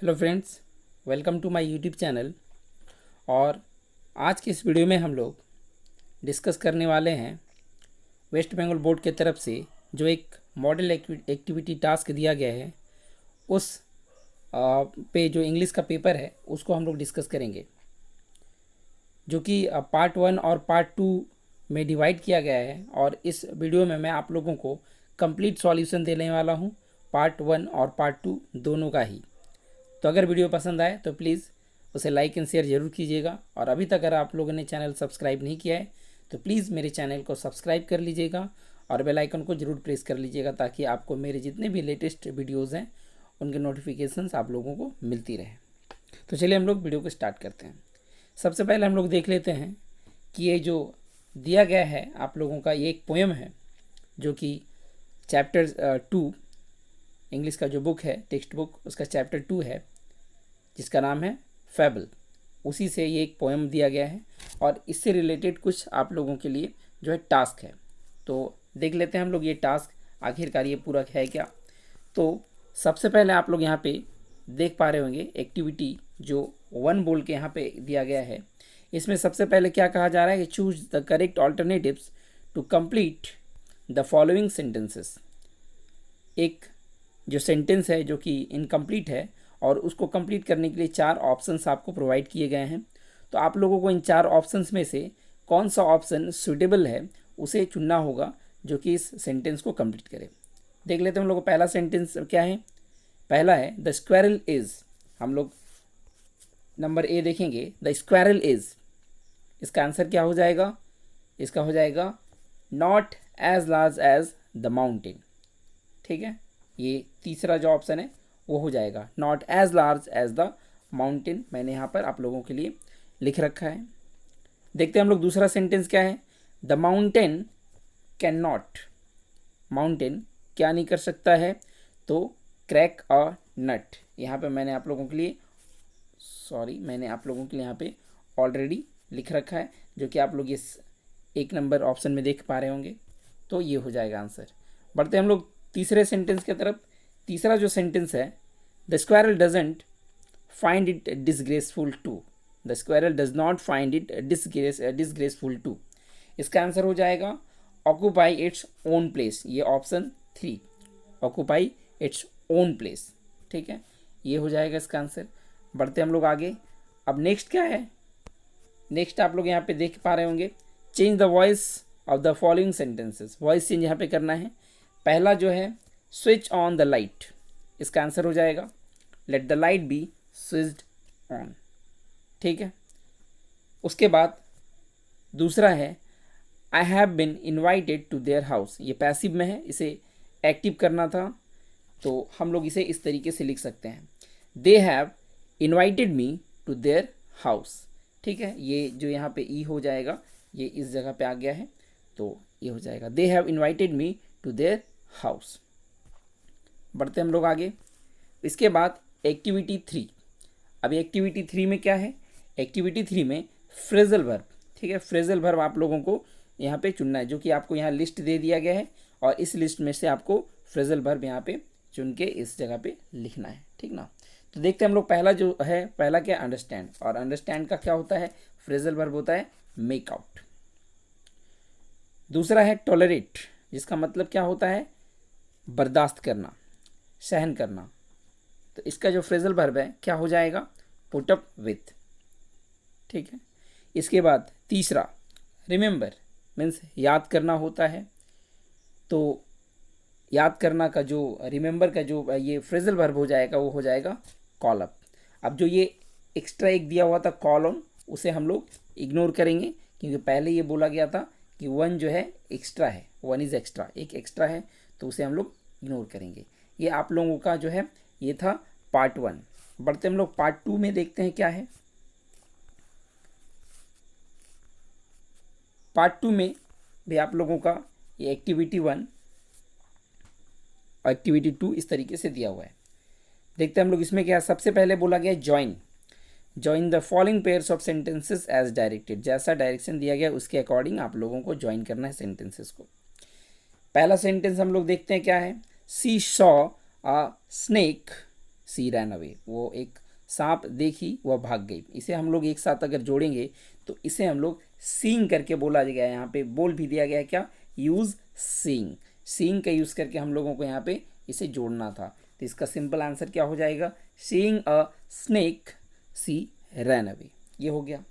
Hello friends, welcome to my YouTube channel. और आज के इस वीडियो में हम लोग डिस्कस करने वाले हैं वेस्ट बंगाल बोर्ड की तरफ से जो एक मॉडल एक्टिविटी टास्क दिया गया है उस पे जो इंग्लिश का पेपर है उसको हम लोग डिस्कस करेंगे, जो कि पार्ट 1 और पार्ट 2 में डिवाइड किया गया है। और इस वीडियो में मैं आप लोगों को कंप्लीट सॉल्यूशन देने वाला हूँ, पार्ट 1 और पार्ट 2 दोनों का ही। तो अगर वीडियो पसंद आए तो प्लीज़ उसे लाइक एंड शेयर ज़रूर कीजिएगा। और अभी तक अगर आप लोगों ने चैनल सब्सक्राइब नहीं किया है तो प्लीज़ मेरे चैनल को सब्सक्राइब कर लीजिएगा और बेल आइकन को ज़रूर प्रेस कर लीजिएगा, ताकि आपको मेरे जितने भी लेटेस्ट वीडियोज़ हैं उनके नोटिफिकेशंस आप लोगों को मिलती रहे। तो चलिए हम लोग वीडियो को स्टार्ट करते हैं। सबसे पहले हम लोग देख लेते हैं कि ये जो दिया गया है आप लोगों का, ये एक पोएम है जो कि चैप्टर 2 इंग्लिश का जो बुक है, टेक्स्ट बुक, उसका चैप्टर 2 है जिसका नाम है फेबल। उसी से ये एक पोएम दिया गया है और इससे रिलेटेड कुछ आप लोगों के लिए जो है टास्क है। तो देख लेते हैं हम लोग ये टास्क आखिरकार ये पूरा है क्या। तो सबसे पहले आप लोग यहाँ पे देख पा रहे होंगे एक्टिविटी जो 1 बोल के यहाँ पे दिया गया है। इसमें सबसे पहले क्या कहा जा रहा है कि choose the correct alternatives to complete the following sentences. एक जो सेंटेंस है जो कि इनकम्प्लीट है और उसको कंप्लीट करने के लिए 4 ऑप्शंस आपको प्रोवाइड किए गए हैं। तो आप लोगों को इन 4 ऑप्शंस में से कौन सा ऑप्शन सूटेबल है उसे चुनना होगा जो कि इस सेंटेंस को कंप्लीट करे। देख लेते हैं हम लोग को पहला सेंटेंस क्या है। पहला है द स्क्वायरल इज। हम लोग नंबर ए देखेंगे, द स्क्वायरल इज। इसका आंसर क्या हो जाएगा? इसका हो जाएगा not as large as the mountain. ठीक है, ये तीसरा जो ऑप्शन है वो हो जाएगा not as large as the mountain. मैंने यहाँ पर आप लोगों के लिए लिख रखा है। देखते हैं हम लोग दूसरा सेंटेंस क्या है। The mountain can not. Mountain क्या नहीं कर सकता है? तो क्रैक अ नट। यहाँ पे मैंने आप लोगों के लिए यहाँ पे ऑलरेडी लिख रखा है, जो कि आप लोग इस 1 नंबर ऑप्शन में देख पा रहे होंगे। तो ये हो जाएगा आंसर। बढ़ते हम लोग तीसरे सेंटेंस की तरफ। तीसरा जो सेंटेंस है, the squirrel doesn't find it disgraceful to. The squirrel does not find it disgraceful to. इसका आंसर हो जाएगा ऑक्यूपाई इट्स ओन प्लेस। ये option 3, occupy its own place. ठीक है, ये हो जाएगा इसका आंसर। बढ़ते हम लोग आगे। अब नेक्स्ट क्या है? नेक्स्ट आप लोग यहाँ पे देख पा रहे होंगे, change the voice of the following sentences. Voice change यहाँ पे करना है। पहला जो है स्विच ऑन द लाइट। इसका आंसर हो जाएगा let the light be switched on. ठीक है, उसके बाद दूसरा है I have been invited to their house. ये पैसिव में है, इसे एक्टिव करना था तो हम लोग इसे इस तरीके से लिख सकते हैं, they have invited me to their house. ठीक है, ये जो यहाँ पे ई हो जाएगा ये इस जगह पे आ गया है, तो ये हो जाएगा they have invited me to their house. बढ़ते हम लोग आगे। इसके बाद एक्टिविटी 3। अब एक्टिविटी 3 में क्या है? एक्टिविटी 3 में फ्रेजल वर्ब। ठीक है, फ्रेजल वर्ब आप लोगों को यहाँ पे चुनना है, जो कि आपको यहाँ लिस्ट दे दिया गया है और इस लिस्ट में से आपको फ्रेजल वर्ब यहाँ पे चुन के इस जगह पे लिखना है। ठीक ना, तो देखते हैं हम लोग। पहला जो है, पहला क्या? अंडरस्टैंड। और अंडरस्टैंड का क्या होता है? फ्रेजल वर्ब होता है मेक आउट। दूसरा है टॉलरेट, जिसका मतलब क्या होता है? बर्दाश्त करना, सहन करना। तो इसका जो फ्रेजल वर्ब है क्या हो जाएगा? Put up with. ठीक है, इसके बाद तीसरा रिमेंबर, मीन्स याद करना होता है। तो याद करना का जो रिमेंबर का जो ये फ्रेजल वर्ब हो जाएगा वो हो जाएगा कॉल अप। अब जो ये एक्स्ट्रा एक दिया हुआ था कॉल ऑन, उसे हम लोग इग्नोर करेंगे, क्योंकि पहले ये बोला गया था कि 1 जो है एक्स्ट्रा है, 1 इज़ एक्स्ट्रा, एक एक्स्ट्रा है, तो उसे हम लोग इग्नोर करेंगे। ये आप लोगों का जो है ये था पार्ट 1। बढ़ते हम लोग पार्ट 2 में देखते हैं क्या है। पार्ट 2 में भी आप लोगों का ये एक्टिविटी 1 और एक्टिविटी 2 इस तरीके से दिया हुआ है। देखते हैं हम लोग इसमें क्या है। सबसे पहले बोला गया join the following pairs of sentences as directed. जैसा डायरेक्शन दिया गया उसके अकॉर्डिंग आप लोगों को ज्वाइन करना है सेंटेंसेस को। पहला सेंटेंस हम लोग देखते हैं क्या है। She saw a snake she ran away, वो एक सांप देखी वह भाग गई। इसे हम लोग एक साथ अगर जोड़ेंगे तो इसे हम लोग सीइंग करके बोला गया है। यहाँ पे बोल भी दिया गया है क्या, यूज़ सीइंग। सीइंग का यूज़ करके हम लोगों को यहाँ पे इसे जोड़ना था। तो इसका सिंपल आंसर क्या हो जाएगा, seeing a snake she ran away. ये हो गया।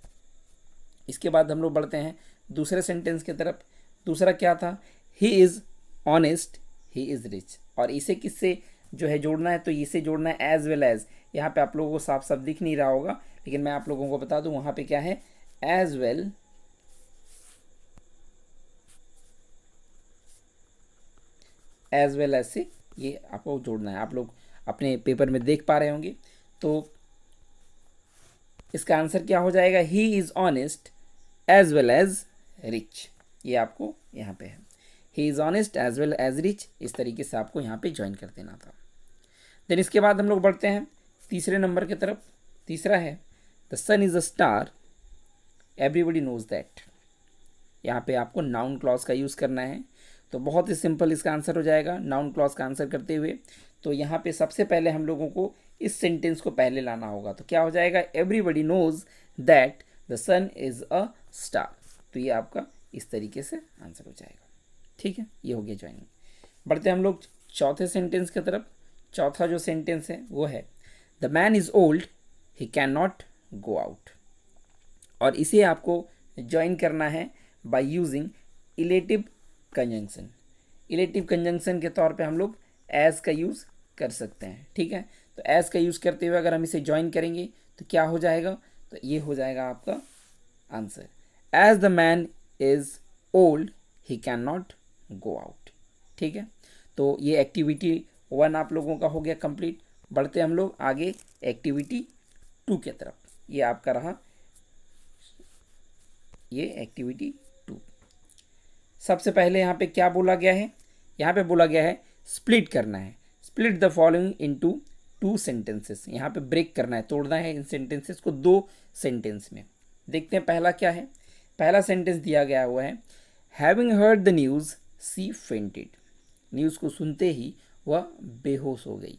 इसके बाद हम लोग बढ़ते हैं दूसरे सेंटेंस की तरफ। दूसरा क्या था, ही is honest he is rich. और इसे किससे जो है जोड़ना है, तो इसे जोड़ना है एज वेल एज। यहाँ पे आप लोगों को साफ साफ दिख नहीं रहा होगा, लेकिन मैं आप लोगों को बता दूं वहाँ पे क्या है, एज वेल एज से ये आपको जोड़ना है। आप लोग अपने पेपर में देख पा रहे होंगे। तो इसका आंसर क्या हो जाएगा, he is honest as well as rich. ये आपको यहाँ पे है, he is honest as well as rich. इस तरीके से आपको यहाँ पे ज्वाइन कर देना था। देन इसके बाद हम लोग बढ़ते हैं तीसरे नंबर की तरफ। तीसरा है the sun is a star everybody knows that. यहाँ पे आपको नाउन क्लॉज का यूज़ करना है। तो बहुत ही सिंपल इसका आंसर हो जाएगा नाउन क्लॉज का आंसर करते हुए। तो यहाँ पे सबसे पहले हम लोगों को इस सेंटेंस को पहले लाना होगा। तो क्या हो जाएगा, everybody knows that the sun is a star. तो ये आपका इस तरीके से आंसर हो जाएगा। ठीक है, ये हो गया ज्वाइनिंग। बढ़ते हम लोग चौथे सेंटेंस की तरफ। चौथा जो सेंटेंस है वो है the man is old he can not go out. और इसे आपको ज्वाइन करना है by using illative conjunction. Illative conjunction के तौर पे हम लोग एज का यूज़ कर सकते हैं। ठीक है, तो एज का यूज़ करते हुए अगर हम इसे ज्वाइन करेंगे तो क्या हो जाएगा, तो ये हो जाएगा आपका answer, as the man is old he can not go out. ठीक है, तो ये एक्टिविटी 1 आप लोगों का हो गया कंप्लीट। बढ़ते हम लोग आगे एक्टिविटी 2 की तरफ। ये आपका रहा ये एक्टिविटी 2। सबसे पहले यहाँ पे क्या बोला गया है, यहाँ पे बोला गया है स्प्लिट करना है। Split the following into 2 sentences. यहाँ पे ब्रेक करना है, तोड़ना है इन सेंटेंसेस को 2 सेंटेंस में। देखते हैं पहला क्या है। पहला सेंटेंस दिया गया हुआ है having heard the news she fainted. News को सुनते ही वह बेहोश हो गई।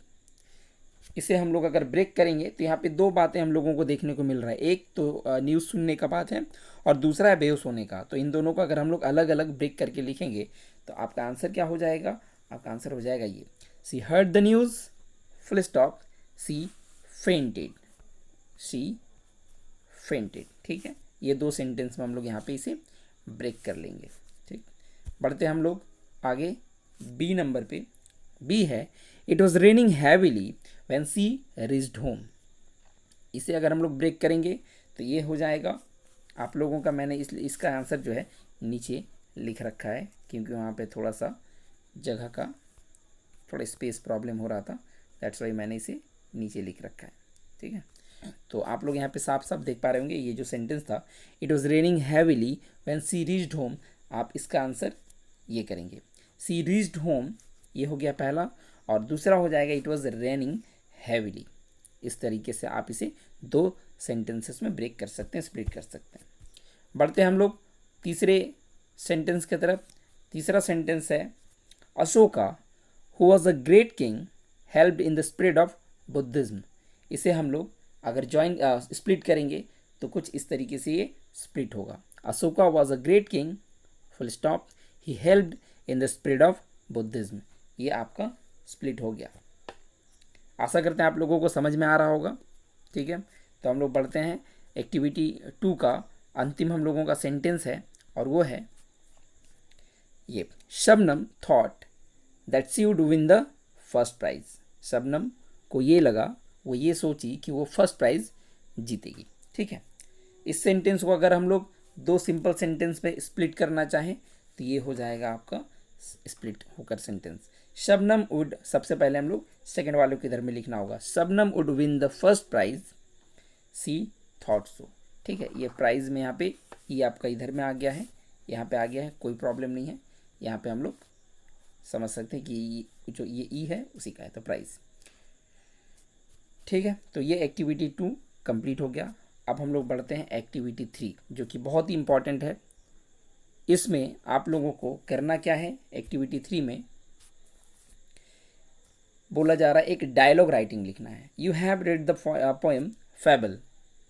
इसे हम लोग अगर ब्रेक करेंगे तो यहाँ पे 2 बातें हम लोगों को देखने को मिल रहा है। एक तो न्यूज़ सुनने का बात है और दूसरा है बेहोश होने का। तो इन दोनों को अगर हम लोग अलग अलग ब्रेक करके लिखेंगे तो आपका आंसर क्या हो जाएगा, आपका आंसर हो जाएगा ये, she heard the news full stop she fainted. She fainted. ठीक है, ये 2 सेंटेंस में हम लोग यहाँ पे इसे ब्रेक कर लेंगे। ठीक, बढ़ते हम लोग आगे बी नंबर पे। बी है it was raining heavily when she reached home. इसे अगर हम लोग ब्रेक करेंगे तो ये हो जाएगा आप लोगों का, मैंने इसका आंसर जो है नीचे लिख रखा है क्योंकि वहाँ पे थोड़ा सा जगह का थोड़ा स्पेस प्रॉब्लम हो रहा था, दैट्स वाई मैंने इसे नीचे लिख रखा है। ठीक है, तो आप लोग यहाँ पे साफ साफ देख पा रहे होंगे ये जो सेंटेंस था it was raining heavily when she reached home, आप इसका आंसर ये करेंगे सी रीच्ड होम। ये हो गया पहला, और दूसरा हो जाएगा इट वॉज रेनिंग हैविली। इस तरीके से आप इसे 2 सेंटेंसेस में ब्रेक कर सकते हैं, स्प्लिट कर सकते हैं। बढ़ते हम लोग तीसरे सेंटेंस की तरफ। तीसरा सेंटेंस है Ashoka who was a great king helped in the spread of Buddhism. इसे हम लोग अगर ज्वाइन स्प्लिट करेंगे तो कुछ इस तरीके से ये स्प्लिट होगा, Ashoka was a great king full stop he helped in the spread of Buddhism. ये आपका स्प्लिट हो गया। आशा करते हैं आप लोगों को समझ में आ रहा होगा। ठीक है, तो हम लोग बढ़ते हैं एक्टिविटी 2 का अंतिम हम लोगों का सेंटेंस है और वो है ये, Shabnam thought that she would win the first prize. Shabnam को ये लगा, वो ये सोची कि वो फर्स्ट प्राइज जीतेगी। ठीक है, इस सेंटेंस को अगर हम लोग 2 सिंपल सेंटेंस में स्प्लिट करना चाहें तो ये हो जाएगा आपका स्प्लिट होकर सेंटेंस। शबनम वुड, सबसे पहले हम लोग सेकंड वालों के इधर में लिखना होगा, Shabnam would win the first prize she thought so. ठीक है, ये प्राइज में यहाँ पे ये आपका इधर में आ गया है, यहाँ पे आ गया है, कोई प्रॉब्लम नहीं है। यहाँ पे हम लोग समझ सकते हैं कि जो ये ई है उसी का है, तो प्राइज। ठीक है, तो ये एक्टिविटी 2 कंप्लीट हो गया। अब हम लोग बढ़ते हैं एक्टिविटी 3 जो कि बहुत ही इंपॉर्टेंट है। इसमें आप लोगों को करना क्या है, एक्टिविटी 3 में बोला जा रहा है एक डायलॉग राइटिंग लिखना है। You have read the poem fable,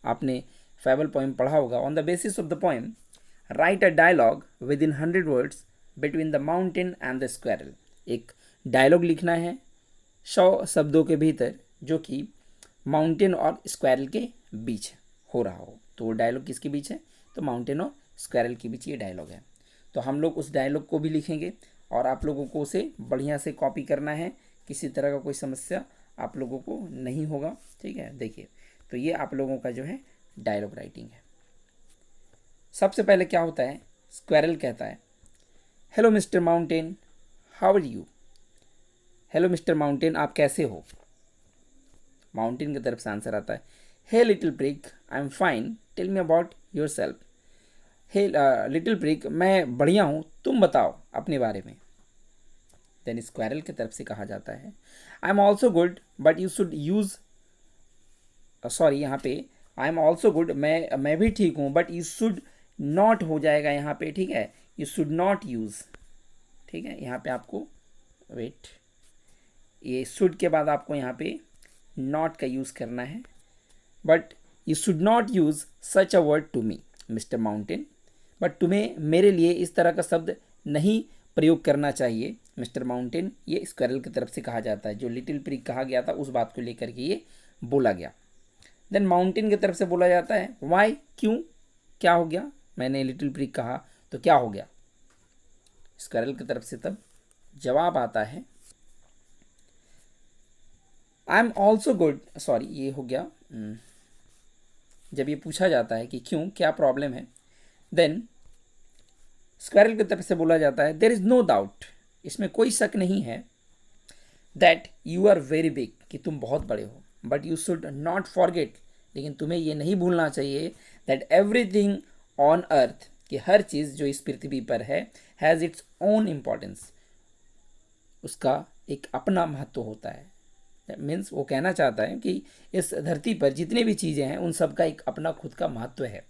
आपने फैबल पोएम पढ़ा होगा। On the basis of the poem write a dialogue within 100 words between the mountain and the squirrel. एक डायलॉग लिखना है 100 शब्दों के भीतर जो कि माउंटेन और स्क्वायरल के बीच हो रहा हो। तो वो डायलॉग किसके बीच है? तो माउंटेन और स्क्वायरल के बीच ये डायलॉग है। तो हम लोग उस डायलॉग को भी लिखेंगे और आप लोगों को उसे बढ़िया से कॉपी करना है, किसी तरह का कोई समस्या आप लोगों को नहीं होगा। ठीक है, देखिए तो ये आप लोगों का जो है डायलॉग राइटिंग है। सबसे पहले क्या होता है, स्क्वायरल कहता है hello mister Mountain, how are you. Hello mister Mountain, आप कैसे हो। माउंटेन की तरफ से आंसर आता है hey little prick, I am fine, tell me about yourself. Hey little prick, मैं बढ़िया हूँ, तुम बताओ अपने बारे में। देन स्क्वायरल की तरफ से कहा जाता है I am also good but you should use, sorry यहाँ पे आई एम ऑल्सो गुड, मैं भी ठीक हूँ, बट यू शुड नॉट हो जाएगा यहाँ पे। ठीक है, यू शुड नॉट यूज़। ठीक है, यहाँ पे आपको वेट, ये शुड के बाद आपको यहाँ पे नॉट का यूज़ करना है। But you should not use such a word to me mister Mountain, but तुम्हें मेरे लिए इस तरह का शब्द नहीं प्रयोग करना चाहिए मिस्टर माउंटेन। ये स्क्वायरल की तरफ से कहा जाता है, जो लिटिल प्रिक कहा गया था उस बात को लेकर के ये बोला गया। देन माउंटेन की तरफ से बोला जाता है वाई, क्यों, क्या हो गया, मैंने लिटिल प्रिक कहा तो क्या हो गया। स्क्वायरल की तरफ से तब जवाब आता है I am also good, sorry ये हो गया जब ये पूछा जाता है कि क्यों, क्या प्रॉब्लम है, देन स्क्वायरल की तरफ से बोला जाता है देयर इज़ नो डाउट, इसमें कोई शक नहीं है, that you are very big, कि तुम बहुत बड़े हो, but you should not forget, लेकिन तुम्हें ये नहीं भूलना चाहिए, दैट एवरीथिंग ऑन अर्थ, कि हर चीज़ जो इस पृथ्वी पर है हैज़ इट्स ओन इम्पॉर्टेंस, उसका एक अपना महत्व होता है। मीन्स वो कहना चाहता है कि इस धरती पर जितनी भी चीज़ें हैं उन सब का एक अपना खुद का महत्व है।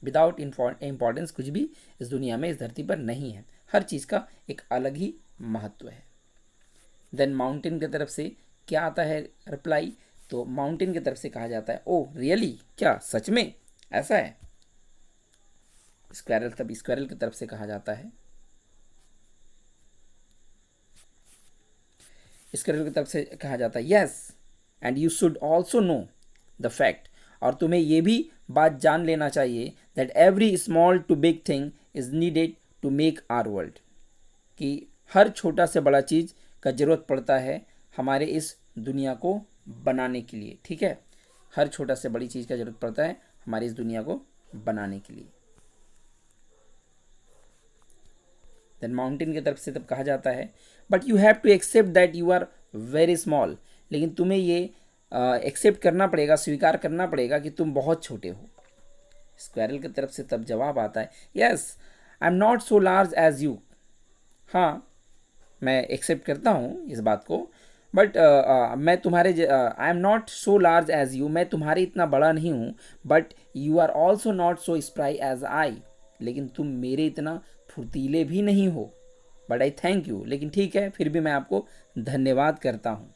विदाउट इम्पॉर्टेंस कुछ भी इस दुनिया में, इस धरती पर नहीं है, हर चीज़ का एक अलग ही महत्व है। देन माउंटेन की तरफ से क्या आता है रिप्लाई, तो माउंटेन की तरफ से कहा जाता है ओ रियली, क्या सच में ऐसा है। स्क्वायरल तब स्क्वायरल की तरफ से कहा जाता है, स्क्वायरल की तरफ से कहा जाता है yes and you should also know the fact, और तुम्हें ये भी बात जान लेना चाहिए that every small to big thing is needed to make our world, कि हर छोटा से बड़ा चीज़ का ज़रूरत पड़ता है हमारे इस दुनिया को बनाने के लिए। ठीक है, हर छोटा से बड़ी चीज़ का ज़रूरत पड़ता है हमारी इस दुनिया को बनाने के लिए। देन माउंटेन की तरफ से तब कहा जाता है but you have to accept that you are very small, लेकिन तुम्हें ये एक्सेप्ट करना पड़ेगा, स्वीकार करना पड़ेगा कि तुम बहुत छोटे हो। स्क्वायरल की तरफ से तब जवाब आता है yes I am not so large as you, हाँ मैं एक्सेप्ट करता हूँ इस बात को, बट मैं तुम्हारे I am not so large as you, मैं तुम्हारे इतना बड़ा नहीं हूँ, but you are also not so spry as I, लेकिन तुम मेरे इतना फुर्तीले भी नहीं हो, बट आई थैंक यू, लेकिन ठीक है फिर भी मैं आपको धन्यवाद करता हूँ।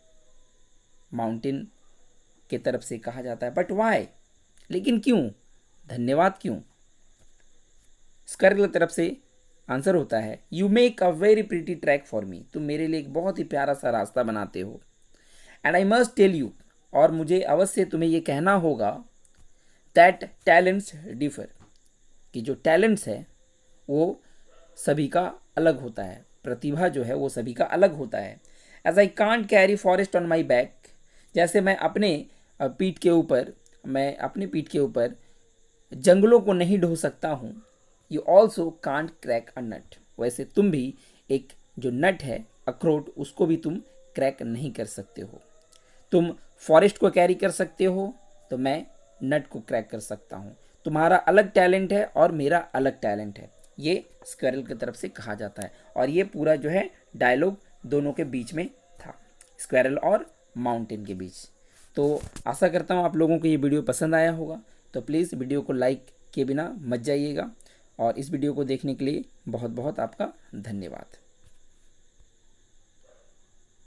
माउंटेन की तरफ से कहा जाता है बट वाई, लेकिन क्यों, धन्यवाद क्यों। स्क्वायरल की तरफ से आंसर होता है you make a very pretty track for me, तुम मेरे लिए एक बहुत ही प्यारा सा रास्ता बनाते हो, and I must tell you, और मुझे अवश्य तुम्हें ये कहना होगा दैट टैलेंट्स डिफर, कि जो टैलेंट्स है वो सभी का अलग होता है, प्रतिभा जो है वो सभी का अलग होता है। As I can't carry forest on my back, जैसे मैं अपने पीठ के ऊपर जंगलों को नहीं ढो सकता हूँ, you also can't crack a nut, वैसे तुम भी एक जो नट है अखरोट, उसको भी तुम क्रैक नहीं कर सकते हो। तुम फॉरेस्ट को कैरी कर सकते हो तो मैं नट को क्रैक कर सकता हूँ, तुम्हारा अलग टैलेंट है और मेरा अलग टैलेंट है, ये स्क्वायरल की तरफ से कहा जाता है। और ये पूरा जो है डायलॉग दोनों के बीच में था, स्क्वायरल और माउंटेन के बीच। तो आशा करता हूँ आप लोगों को ये वीडियो पसंद आया होगा, तो प्लीज़ वीडियो को लाइक किए बिना मत जाइएगा, और इस वीडियो को देखने के लिए बहुत बहुत आपका धन्यवाद।